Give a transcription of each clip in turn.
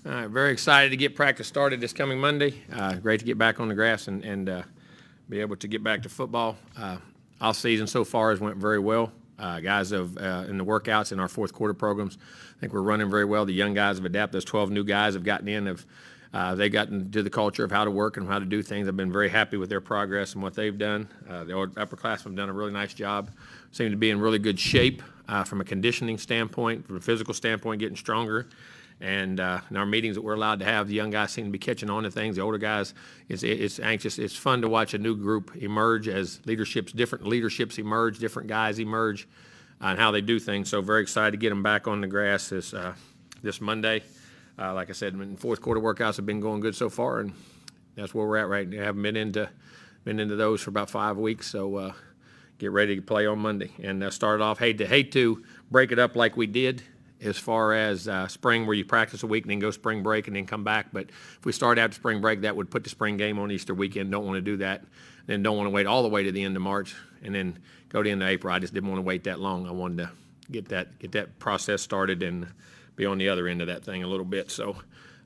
All right, very excited to get practice started this coming Monday. Great to get back on the grass and be able to get back to football. Off season so far has went very well. Guys have in the workouts in our fourth quarter programs, I think we're running very well. The young guys have adapted. Those 12 new guys have gotten in. They've gotten to the culture of how to work and how to do things. I've been very happy with their progress and what they've done. The upperclassmen have done a really nice job. Seem to be in really good shape from a conditioning standpoint, from a physical standpoint, getting stronger. And in our meetings that we're allowed to have, the young guys seem to be catching on to things. The older guys, it's anxious. It's fun to watch a new group emerge as different leaderships emerge, different guys emerge, and how they do things. So very excited to get them back on the grass this Monday. Like I said, fourth quarter workouts have been going good so far, and that's where we're at right now. Haven't been into those for about 5 weeks, so get ready to play on Monday. And started off, hate to break it up like we did as far as spring, where you practice a week and then go spring break and then come back. But if we start after spring break, that would put the spring game on Easter weekend. Don't want to do that. Then don't want to wait all the way to the end of March and then go to the end of April. I just didn't want to wait that long. I wanted to get that process started and be on the other end of that thing a little bit. So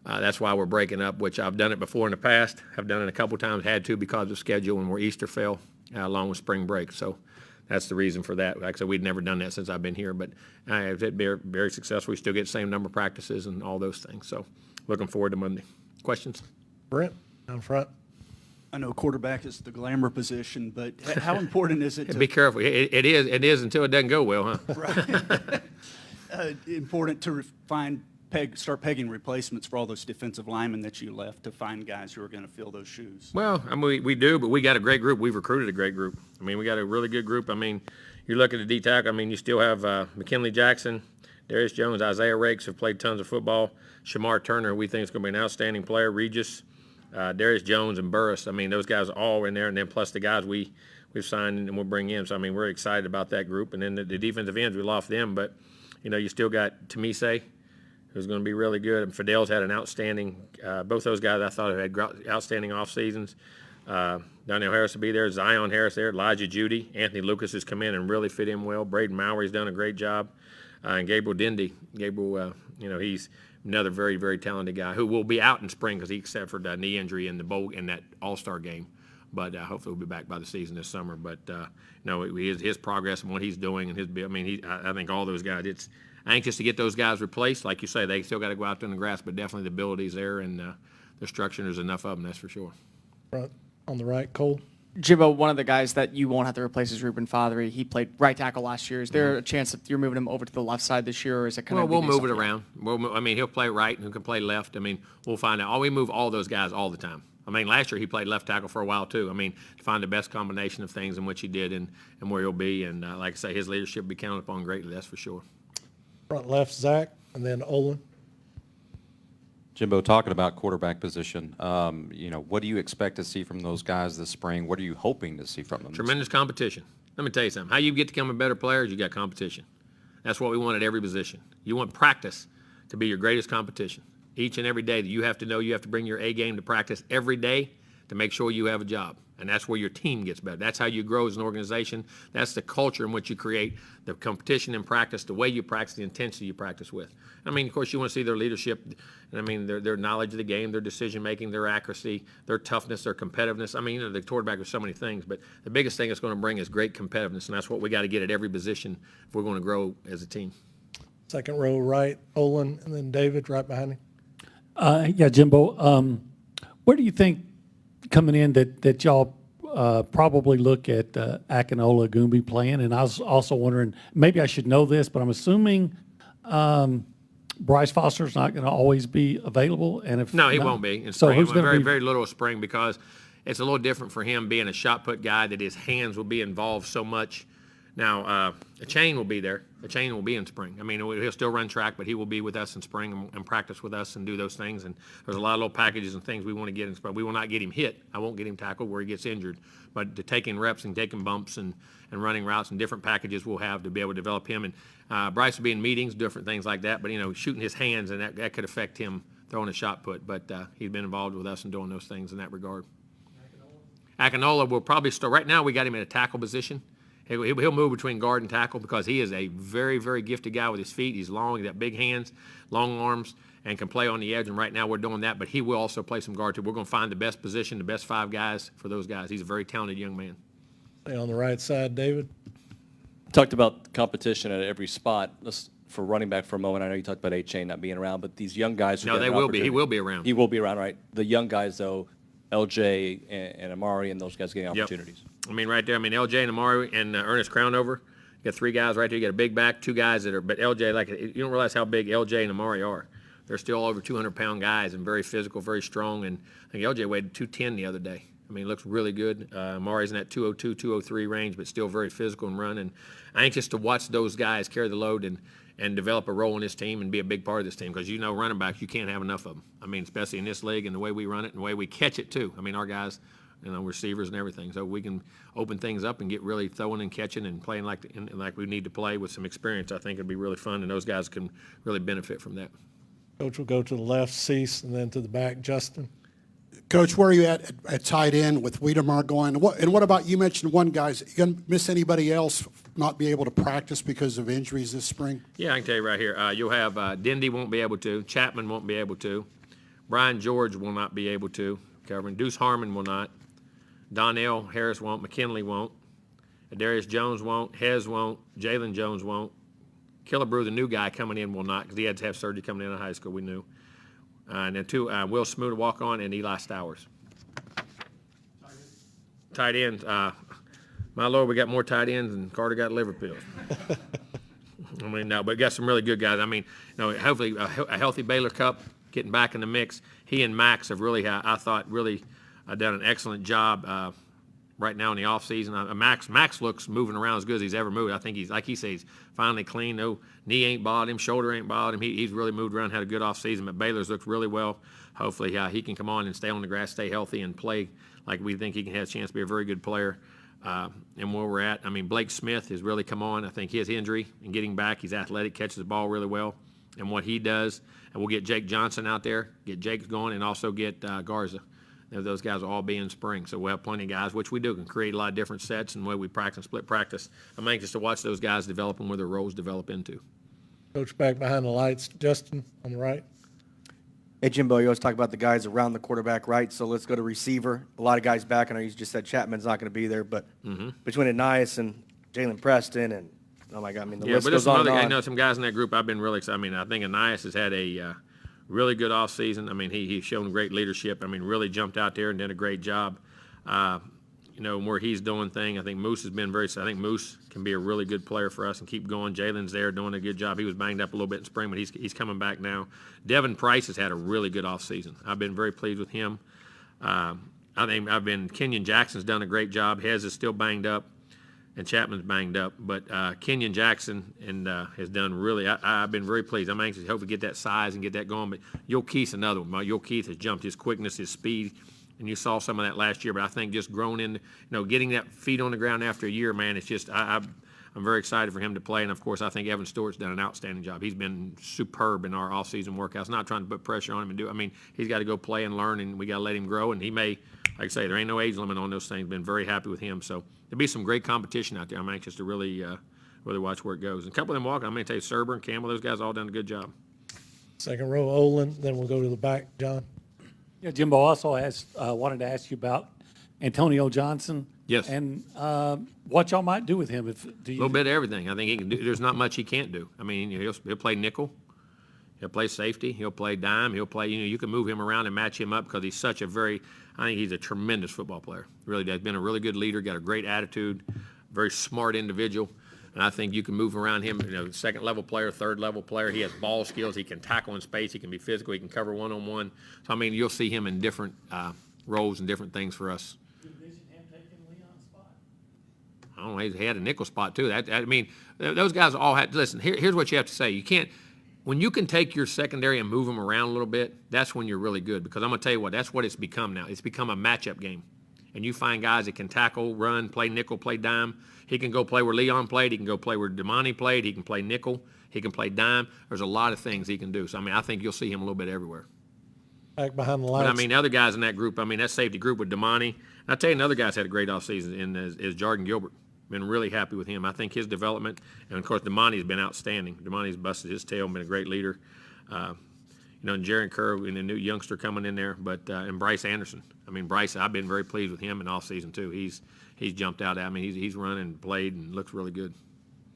that's why we're breaking up, which I've done it before in the past. I've done it a couple times, had to because of schedule and where Easter fell along with spring break. So that's the reason for that. Like I said, we'd never done that since I've been here, but it's been very successful. We still get the same number of practices and all those things. So looking forward to Monday. Questions? Brent, down front. I know quarterback is the glamour position, but how important is it to be careful. It is until it doesn't go well, huh? Right. Important to start pegging replacements for all those defensive linemen that you left to find guys who are going to fill those shoes. Well, I mean, we do, but we got a great group. We've recruited a great group. I mean, we got a really good group. I mean, you look at the D-tackle, I mean, you still have McKinley Jackson, Darius Jones, Isaiah Rakes have played tons of football. Shamar Turner, we think is going to be an outstanding player. Regis, Darius Jones, and Burris. I mean, those guys are all in there, and then plus the guys we've signed and we'll bring in. So, I mean, we're excited about that group. And then the defensive ends, we lost them, but, you still got Tamise, who's going to be really good. And Fidel's had an outstanding both those guys I thought had outstanding off seasons. Donnell Harris will be there. Zion Harris there. Elijah Judy. Anthony Lucas has come in and really fit in well. Braden Mowry's done a great job. And Gabriel Dindy. Gabriel, he's another very, very talented guy who will be out in spring because he suffered a knee injury in that All-Star game. But hopefully we'll be back by the season this summer. But, his progress and what he's doing and I think all those guys, it's anxious to get those guys replaced. Like you say, they still got to go out there in the grass, but definitely the ability's there and the structure, there's enough of them, that's for sure. Front on the right, Cole. Jimbo, one of the guys that you won't have to replace is Ruben Fothery. He played right tackle last year. Is there a chance that you're moving him over to the left side this year, or is it kind of? Well, we'll move it around. He'll play right and he can play left. I mean, we'll find out. We move all those guys all the time. I mean, last year he played left tackle for a while too. I mean, to find the best combination of things in which he did and where he'll be. And like I say, his leadership will be counted upon greatly, that's for sure. Front left, Zach, and then Olin. Jimbo, talking about quarterback position, what do you expect to see from those guys this spring? What are you hoping to see from them? Tremendous competition. Let me tell you something. How you get to become a better player is you got competition. That's what we want at every position. You want practice to be your greatest competition. Each and every day that you have to know you have to bring your A game to practice every day to make sure you have a job. And that's where your team gets better. That's how you grow as an organization. That's the culture in which you create the competition in practice, the way you practice, the intensity you practice with. I mean, of course, you want to see their leadership. And I mean, their knowledge of the game, their decision-making, their accuracy, their toughness, their competitiveness. I mean, the quarterback is so many things, but the biggest thing it's going to bring is great competitiveness, and that's what we got to get at every position if we're going to grow as a team. Second row right, Olin, and then David right behind him. Jimbo, where do you think coming in that y'all probably look at Akinola Goombi playing? And I was also wondering, maybe I should know this, but I'm assuming Bryce Foster's not going to always be available. And if no, he not, won't be. In so spring. who's going to be very little of spring because it's a little different for him being a shot put guy that his hands will be involved so much. Now, a chain will be there. A chain will be in spring. I mean, he'll still run track, but he will be with us in spring and practice with us and do those things. And there's a lot of little packages and things we want to get in spring. We will not get him hit. I won't get him tackled where he gets injured. But to taking reps and taking bumps and running routes and different packages we'll have to be able to develop him. And Bryce will be in meetings, different things like that. But, shooting his hands, and that could affect him throwing a shot put. But he's been involved with us in doing those things in that regard. Akinola will probably start. Right now we got him in a tackle position. He'll move between guard and tackle because he is a very, very gifted guy with his feet. He's long, he's got big hands, long arms, and can play on the edge, and right now we're doing that, but he will also play some guard too. We're going to find the best position, the best 5 guys for those guys. He's a very talented young man. Stay on the right side, David. Talked about competition at every spot. Let's, for running back for a moment, I know you talked about A-Chain not being around, but these young guys who No, get they an will be. He opportunity- will be around. He will be around, right? The young guys, though, LJ and Amari and those guys getting Yep. opportunities. I mean, right there, I mean, LJ and Amari and Ernest Crownover, you got 3 guys right there. You got a big back, 2 guys that are, but LJ, like, you don't realize how big LJ and Amari are. They're still over 200-pound guys and very physical, very strong, and I think LJ weighed 210 the other day. I mean, he looks really good. Amari's in that 202, 203 range, but still very physical and run, and anxious to watch those guys carry the load and develop a role in this team and be a big part of this team, because running backs, you can't have enough of them. I mean, especially in this league and the way we run it and the way we catch it too. I mean, our guys, receivers and everything, so we can open things up and get really throwing and catching and playing like we need to play with some experience. I think it'd be really fun, and those guys can really benefit from that. Coach will go to the left, Cease, and then to the back, Justin. Coach, where are you at tight end with Wiedemeyer going? And what about, you mentioned one guy's, you going to miss anybody else not be able to practice because of injuries this spring? Yeah, I can tell you right here. You'll have Dendy won't be able to. Chapman won't be able to. Brian George will not be able to. Covering. Deuce Harmon will not. Donnell Harris won't. McKinley won't. Darius Jones won't. Hez won't. Jalen Jones won't. Killebrew, the new guy coming in, will not, because he had to have surgery coming in high school, we knew. And then 2, Will Smoot to walk on, and Eli Stowers. Tight ends. My Lord, we got more tight ends than Carter got liver pills. I mean, no, but we got some really good guys. I mean, hopefully a healthy Baylor Cup getting back in the mix. He and Max have really, I thought, really done an excellent job right now in the offseason. Max looks moving around as good as he's ever moved. I think he's, like he says, he's finally clean. No knee ain't bothered him, shoulder ain't bothered him. He's really moved around, had a good offseason. But Baylor's looked really well. Hopefully he can come on and stay on the grass, stay healthy, and play like we think he can have a chance to be a very good player. And where we're at, I mean, Blake Smith has really come on. I think his injury and getting back, he's athletic, catches the ball really well. And what he does, and we'll get Jake Johnson out there, get Jake going, and also get Garza. Those guys will all be in spring, so we'll have plenty of guys, which we do, can create a lot of different sets and the way we practice, split practice. I'm anxious to watch those guys develop and where their roles develop into. Coach back behind the lights, Justin on the right. Hey, Jimbo, you always talk about the guys around the quarterback, right? So let's go to receiver. A lot of guys back. I know you just said Chapman's not going to be there, but between Anias and Jalen Preston and, oh, my God, I mean, the Yeah, list but there's goes some on other and guys, on. some guys in that group I've been really excited. I mean, I think Anias has had a really good offseason. I mean, he's shown great leadership. I mean, really jumped out there and did a great job. Where he's doing things, I think Moose has been I think Moose can be a really good player for us and keep going. Jalen's there doing a good job. He was banged up a little bit in spring, but he's coming back now. Devin Price has had a really good offseason. I've been very pleased with him. I think Kenyon Jackson's done a great job. Hez is still banged up, and Chapman's banged up. But Kenyon Jackson has done really. I've been very pleased. I'm anxious to hopefully get that size and get that going. But Yul Keith's another one. Yul Keith has jumped, his quickness, his speed. And you saw some of that last year, but I think just grown in, getting that feet on the ground after a year, man, it's just, I'm very excited for him to play. And, of course, I think Evan Stewart's done an outstanding job. He's been superb in our off-season workouts, not trying to put pressure on him he's got to go play and learn, and we got to let him grow. And he may, like I say, there ain't no age limit on those things. Been very happy with him. So there'll be some great competition out there. I'm anxious to really watch where it goes. And a couple of them walking, I'm going to tell you, Serber and Campbell, those guys all done a good job. Second row, Olin. Then we'll go to the back, John. Yeah, Jimbo also wanted to ask you about Antonio Johnson. Yes. And what y'all might do with him. A little bit of everything. I think he can do. There's not much he can't do. I mean, he'll play nickel. He'll play safety. He'll play dime. He'll play, you can move him around and match him up because he's such a I think he's a tremendous football player. Really does. Been a really good leader, got a great attitude, very smart individual. And I think you can move around him, second-level player, third-level player. He has ball skills. He can tackle in space. He can be physical. He can cover one-on-one. So, I mean, you'll see him in different roles and different things for us. I don't know. He had a nickel spot, too. Those guys all had – listen, here's what you have to say. You can't – when you can take your secondary and move them around a little bit, that's when you're really good. Because I'm going to tell you what, that's what it's become now. It's become a matchup game. And you find guys that can tackle, run, play nickel, play dime. He can go play where Leon played. He can go play where Damani played. He can play nickel. He can play dime. There's a lot of things he can do. So, I think you'll see him a little bit everywhere. Back behind the lights. But, other guys in that group, that safety group with Damani. I'll tell you, another guy's had a great offseason is Jordan Gilbert. Been really happy with him. I think his development, and, of course, Damani's been outstanding. Damani's busted his tail and been a great leader. You know, Jaron Kerr and the new youngster coming in there, but and Bryce Anderson. I mean, Bryce, I've been very pleased with him in off season too. He's jumped out. I mean, he's run and played and looks really good.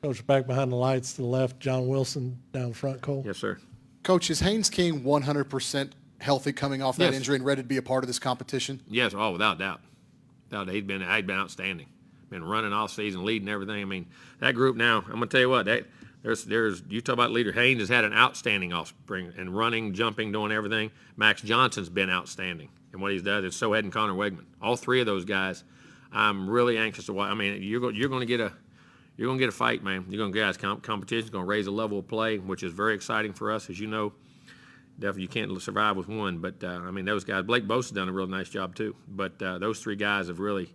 Coach, back behind the lights to the left, John Wilson down front, Cole. Yes, sir. Coach, is Haynes King 100% healthy coming off that Yes. injury and ready to be a part of this competition? Yes, oh, without doubt. Without doubt. He'd been outstanding. Been running all season, leading everything. I mean, that group now, I'm going to tell you what, there's you talk about leader. Haynes has had an outstanding offspring and running, jumping, doing everything. Max Johnson's been outstanding. And what he's done, and so had Connor Wegman. All three of those guys, I'm really anxious to watch. I mean, you're going to get a fight, man. You're going to get competition's going to raise the level of play, which is very exciting for us, as you know. Definitely, you can't survive with one, but I mean, those guys. Blake Bosa's done a real nice job too. But those three guys have really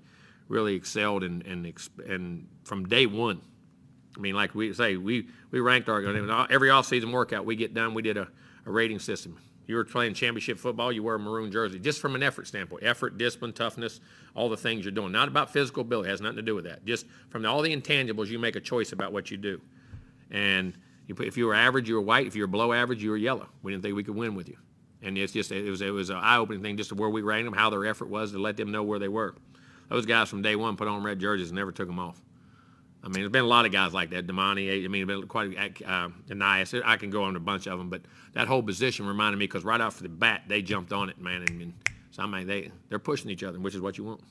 excelled and from day one. I mean, like we say, we ranked our every off-season workout we get done. We did a rating system. You were playing championship football, you wear a maroon jersey, just from an effort standpoint. Effort, discipline, toughness, all the things you're doing. Not about physical ability, it has nothing to do with that. Just from all the intangibles, you make a choice about what you do. And if you were average, you were white. If you were below average, you were yellow. We didn't think we could win with you. And it was an eye-opening thing just to where we ranked them, how their effort was to let them know where they were. Those guys from day one put on red jerseys and never took them off. I mean, there's been a lot of guys like that. Demani, I mean, been quite Anais. I can go on a bunch of them, but that whole position reminded me because right off the bat they jumped on it, man. And so I mean, they're pushing each other, which is what you want.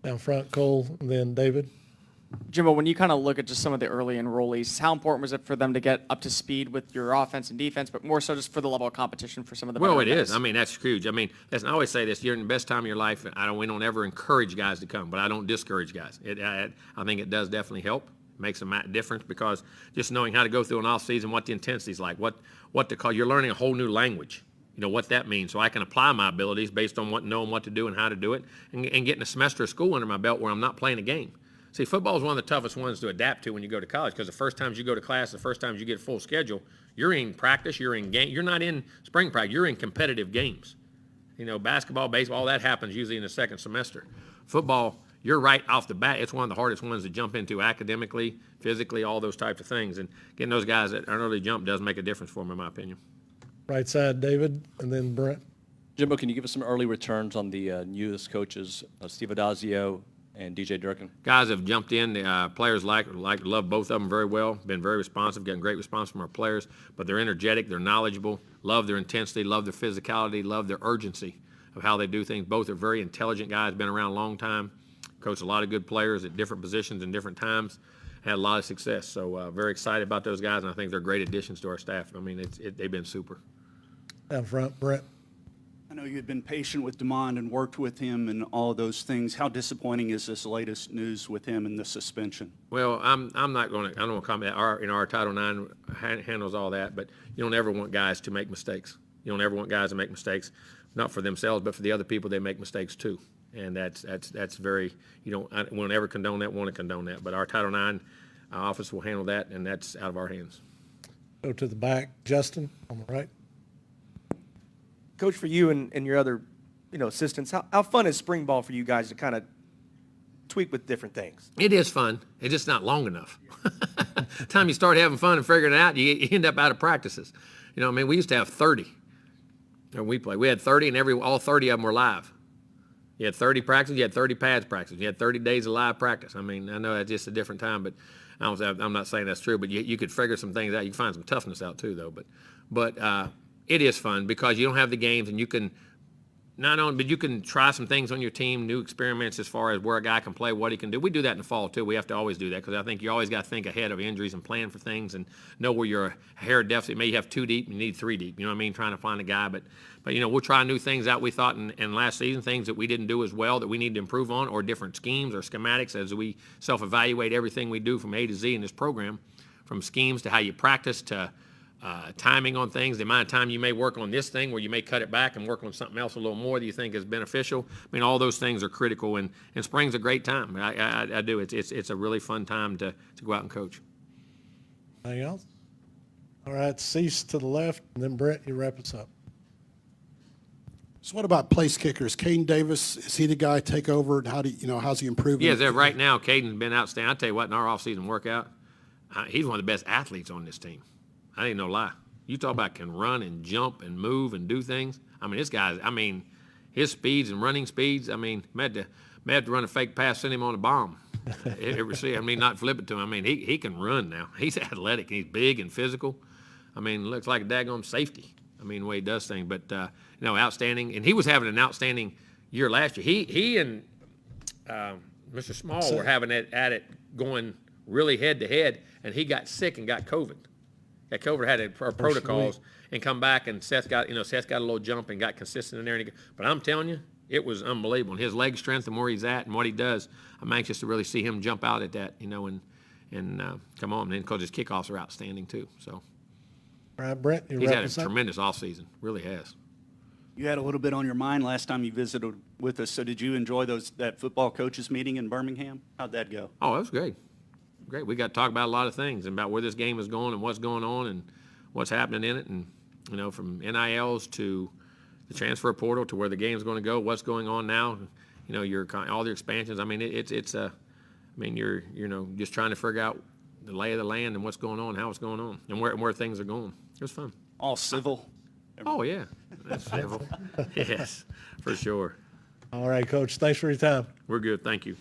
Down front, Cole, and then David. Jimbo, when you kind of look at just some of the early enrollees, how important was it for them to get up to speed with your offense and defense, but more so just for the level of competition for some of the Well, it better is. guys? I mean, that's huge. I mean, listen, I always say this: you're in the best time of your life. We don't ever encourage guys to come, but I don't discourage guys. I think it does definitely help. Makes a difference because just knowing how to go through an off season, what the intensity's like, what to call. You're learning a whole new language. You know what that means, so I can apply my abilities based on knowing what to do and how to do it, and getting a semester of school under my belt where I'm not playing a game. See, football is one of the toughest ones to adapt to when you go to college because the first times you go to class, the first times you get a full schedule, you're in practice, you're in game, you're not in spring practice, you're in competitive games. You know, basketball, baseball, all that happens usually in the second semester. Football, you're right off the bat. It's one of the hardest ones to jump into academically, physically, all those types of things. And getting those guys at an early jump does make a difference for them, in my opinion. Right side, David, and then Brent. Jimbo, can you give us some early returns on the newest coaches, Steve Adazio and DJ Durkin? Guys have jumped in. Players love both of them very well. Been very responsive, getting great response from our players. But they're energetic, they're knowledgeable, love their intensity, love their physicality, love their urgency of how they do things. Both are very intelligent guys, been around a long time. Coached a lot of good players at different positions and different times. Had a lot of success. So very excited about those guys, and I think they're great additions to our staff. I mean, they've been super. Down front, Brent. I know you had been patient with DeMond and worked with him and all of those things. How disappointing is this latest news with him and the suspension? Well, I don't want to comment. Our Title IX handles all that, but you don't ever want guys to make mistakes. You don't ever want guys to make mistakes, not for themselves, but for the other people. They make mistakes too, and that's very. I won't ever condone that. Want to condone that, but our Title IX office will handle that, and that's out of our hands. Go to the back, Justin, on the right. Coach, for you and your other, assistants, how fun is spring ball for you guys to kind of tweak with different things? It is fun. It's just not long enough. Time you start having fun and figuring it out, you end up out of practices. I mean, we used to have 30. We had 30, and all 30 of them were live. You had 30 practices, you had 30 pads practice, you had 30 days of live practice. I mean, I know that's just a different time, but I'm not saying that's true. But you could figure some things out. You can find some toughness out too, though. But it is fun because you don't have the games, and you can but you can try some things on your team, new experiments as far as where a guy can play, what he can do. We do that in the fall too. We have to always do that because I think you always got to think ahead of injuries and plan for things and know where your hair deficit. Maybe you have 2 deep, you need 3 deep. You know what I mean? Trying to find a guy, but we'll try new things out. We thought in last season things that we didn't do as well that we need to improve on, or different schemes or schematics as we self-evaluate everything we do from A to Z in this program, from schemes to how you practice to timing on things, the amount of time you may work on this thing where you may cut it back and work on something else a little more that you think is beneficial. I mean, all those things are critical, and spring's a great time. I do. It's a really fun time to go out and coach. Anything else? All right, Cease to the left, and then Brent, you wrap us up. So what about place kickers? Caden Davis, is he the guy to take over? And how's he improving? Yeah, right now, Caden's been outstanding. I'll tell you what, in our off-season workout, he's one of the best athletes on this team. I ain't no lie. You talk about can run and jump and move and do things. I mean, this guy's, I mean, his speeds and running speeds, I mean, may have to run a fake pass, send him on a bomb. I mean, not flip it to him. I mean, he can run now. He's athletic. He's big and physical. I mean, looks like a daggone safety. I mean, the way he does things. But, you know, outstanding. And he was having an outstanding year last year. He and Mr. Small were having it at it going really head-to-head, and he got sick and got COVID. Got COVID, had protocols, and come back, and Seth got a little jump and got consistent in there. But I'm telling you, it was unbelievable. And his leg strength and where he's at and what he does, I'm anxious to really see him jump out at that, you know, and come on. And because his kickoffs are outstanding too. So All right, Brent, you he's had a represent? tremendous offseason, really has. You had a little bit on your mind last time you visited with us, so did you enjoy that football coaches meeting in Birmingham? How'd that go? Oh, that was great. Great. We got to talk about a lot of things, and about where this game is going and what's going on and what's happening in it, and, you know, from NILs to the transfer portal to where the game's going to go, what's going on now, you know, all the expansions. I mean, you're just trying to figure out the lay of the land and what's going on, how it's going on, and where things are going. It was fun. All civil? Oh, yeah. That's civil. Yes, for sure. All right, Coach, thanks for your time. We're good. Thank you.